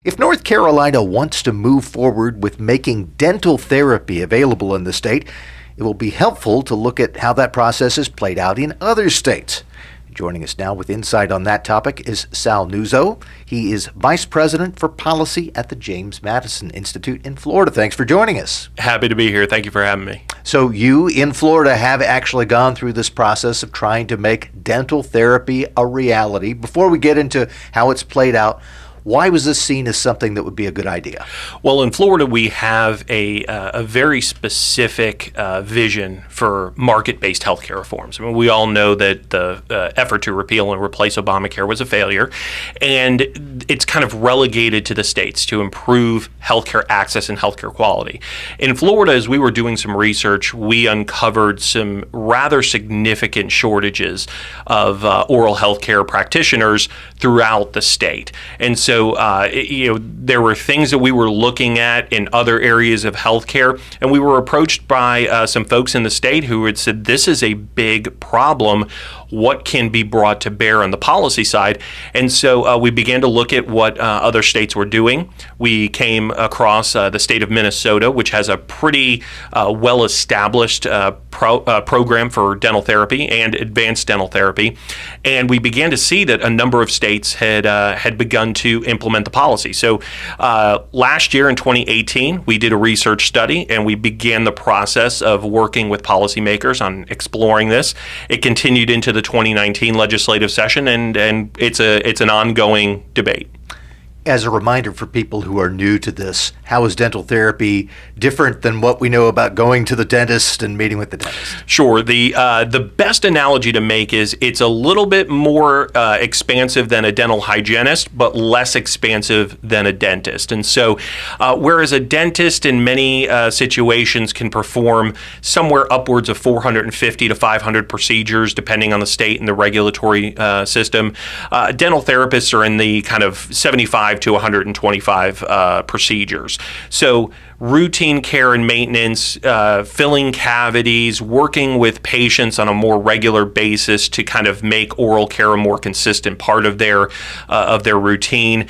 If North Carolina wants to move forward with making dental therapy available in the state, it will be helpful to look at how that process has played out in other states. Joining us now with insight on that topic is Sal Nuzzo. He is Vice President for Policy at the Madison Institute in Florida. Thanks for joining us. Happy to be here. Thank you for having me. So you in Florida have actually gone through this process of trying to make dental therapy a reality. Before we get into how it's played out, why was this seen as something that would be a good idea? Well, in Florida, we have a very specific vision for market-based healthcare reforms. I mean, we all know that the effort to repeal and replace Obamacare was a failure, and it's kind of relegated to the states to improve healthcare access and healthcare quality. In Florida, as we were doing some research, we uncovered some rather significant shortages of oral healthcare practitioners throughout the state. And so, there were things that we were looking at in other areas of healthcare, and we were approached by some folks in the state who had said, this is a big problem. What can be brought to bear on the policy side? And so we began to look at what other states were doing. We came across the state of Minnesota, which has a pretty well-established program for dental therapy and advanced dental therapy. And we began to see that a number of states had begun to implement the policy. So last year in 2018, we did a research study and we began the process of working with policymakers on exploring this. It continued into the 2019 legislative session, and it's an ongoing debate. As a reminder for people who are new to this, how is dental therapy different than what we know about going to the dentist and meeting with the dentist? Sure. The best analogy to make is it's a little bit more expansive than a dental hygienist, but less expansive than a dentist. And so whereas a dentist in many situations can perform somewhere upwards of 450 to 500 procedures, depending on the state and the regulatory system, dental therapists are in the kind of 75 to 125 procedures. So routine care and maintenance, filling cavities, working with patients on a more regular basis to kind of make oral care a more consistent part of their routine.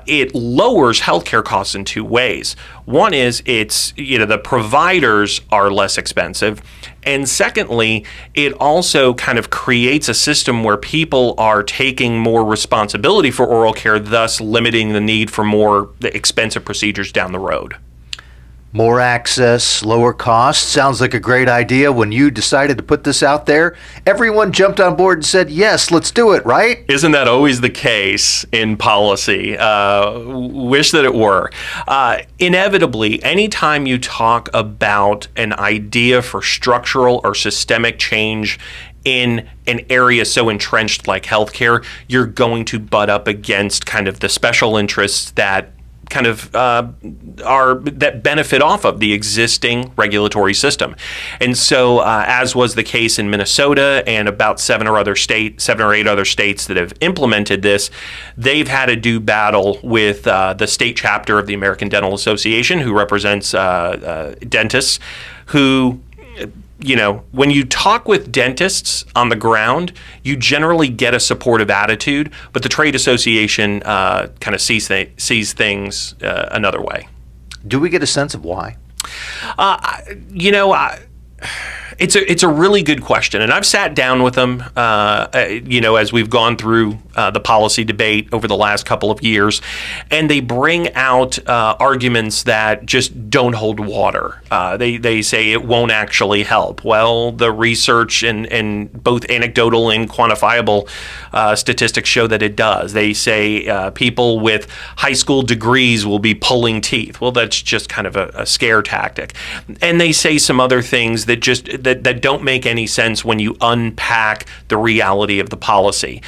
It lowers healthcare costs in two ways. One is the providers are less expensive. And secondly, it also kind of creates a system where people are taking more responsibility for oral care, thus limiting the need for more expensive procedures down the road. More access, lower costs. Sounds like a great idea. When you decided to put this out there, everyone jumped on board and said, yes, let's do it, right? Isn't that always the case in policy? Wish that it were. Inevitably, anytime you talk about an idea for structural or systemic change in an area so entrenched like healthcare, you're going to butt up against kind of the special interests that kind of that benefit off of the existing regulatory system. And so as was the case in Minnesota and about 7 or 8 other states that have implemented this, they've had to do battle with the state chapter of the American Dental Association, who represents dentists, who, when you talk with dentists on the ground, you generally get a supportive attitude, but the trade association kind of sees things another way. Do we get a sense of why? It's a really good question, and I've sat down with them, as we've gone through the policy debate over the last couple of years, and they bring out arguments that just don't hold water. They say it won't actually help. Well, the research and both anecdotal and quantifiable statistics show that it does. They say people with high school degrees will be pulling teeth. Well, that's just kind of a scare tactic. And they say some other things that just that don't make any sense when you unpack the reality of the policy.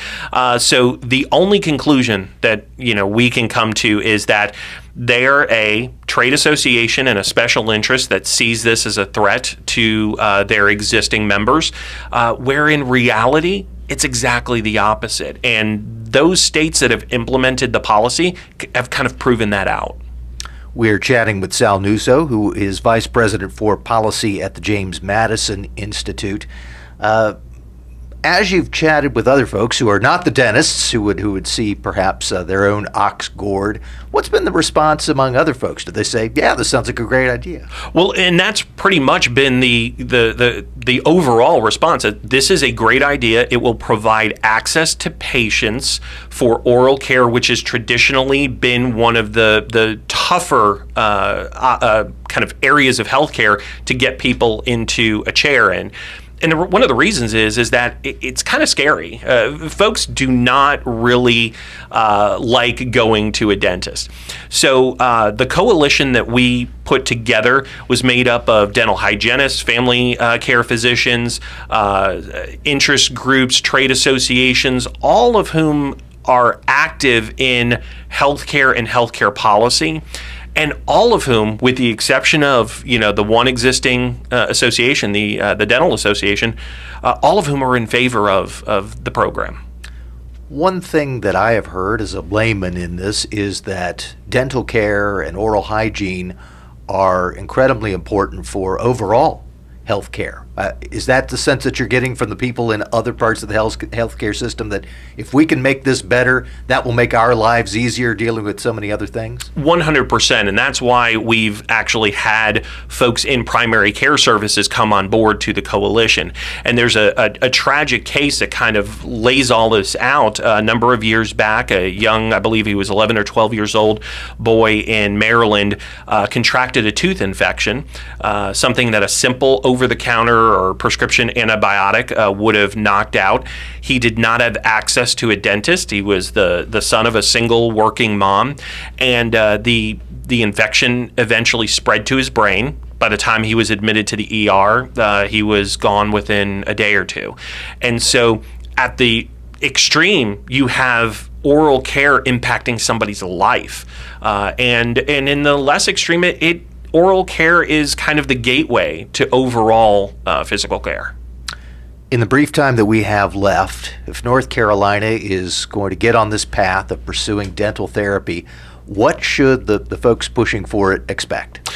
So the only conclusion that we can come to is that they're a trade association and a special interest that sees this as a threat to their existing members, where in reality it's exactly the opposite. And those states that have implemented the policy have kind of proven that out. We're chatting with Sal Nuzzo, who is Vice President for Policy at the Madison Institute. As you've chatted with other folks who are not the dentists, who would see perhaps their own ox gored, what's been the response among other folks? Do they say, "Yeah, this sounds like a great idea"? Well, and that's pretty much been the overall response. This is a great idea. It will provide access to patients for oral care, which has traditionally been one of the tougher kind of areas of healthcare to get people into a chair in. And one of the reasons is that it's kind of scary. Folks do not really like going to a dentist. So the coalition that we put together was made up of dental hygienists, family care physicians, interest groups, trade associations, all of whom are active in healthcare and healthcare policy. And all of whom, with the exception of the one existing association, the dental association, all of whom are in favor of the program. One thing that I have heard as a layman in this is that dental care and oral hygiene are incredibly important for overall health care. Is that the sense that you're getting from the people in other parts of the healthcare system, that if we can make this better, that will make our lives easier dealing with so many other things? 100%. And that's why we've actually had folks in primary care services come on board to the coalition. And there's a tragic case that kind of lays all this out. A number of years back, a young, I believe he was 11 or 12 years old, boy in Maryland contracted a tooth infection, something that a simple over-the-counter or prescription antibiotic would have knocked out. He did not have access to a dentist. He was the son of a single working mom, and the infection eventually spread to his brain. By the time he was admitted to the ER, he was gone within a day or two. And so at the extreme, you have oral care impacting somebody's life. And in the less extreme, oral care is kind of the gateway to overall physical care. In the brief time that we have left, if North Carolina is going to get on this path of pursuing dental therapy, what should the folks pushing for it expect?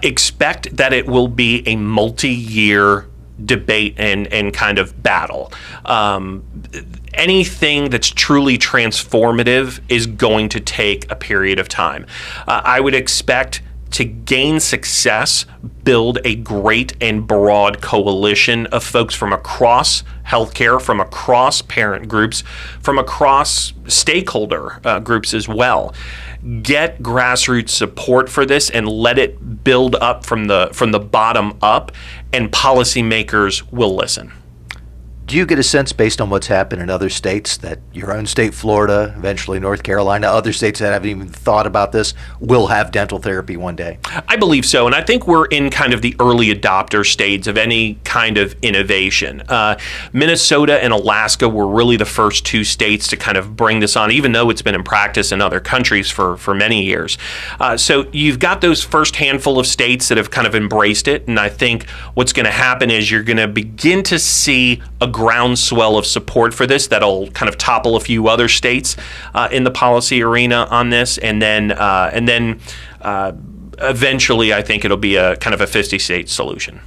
Expect that it will be a multi-year debate and kind of battle. Anything that's truly transformative is going to take a period of time. I would expect to gain success, build a great and broad coalition of folks from across healthcare, from across parent groups, from across stakeholder groups as well. Get grassroots support for this and let it build up from the bottom up, and policymakers will listen. Do you get a sense, based on what's happened in other states, that your own state, Florida, eventually North Carolina, other states that haven't even thought about this, will have dental therapy one day? I believe so, and I think we're in kind of the early adopter stage of any kind of innovation. Minnesota and Alaska were really the first two states to kind of bring this on, even though it's been in practice in other countries for many years. So you've got those first handful of states that have kind of embraced it, and I think what's going to happen is you're going to begin to see a groundswell of support for this that'll kind of topple a few other states in the policy arena on this, and then eventually I think it'll be a kind of a 50-state solution.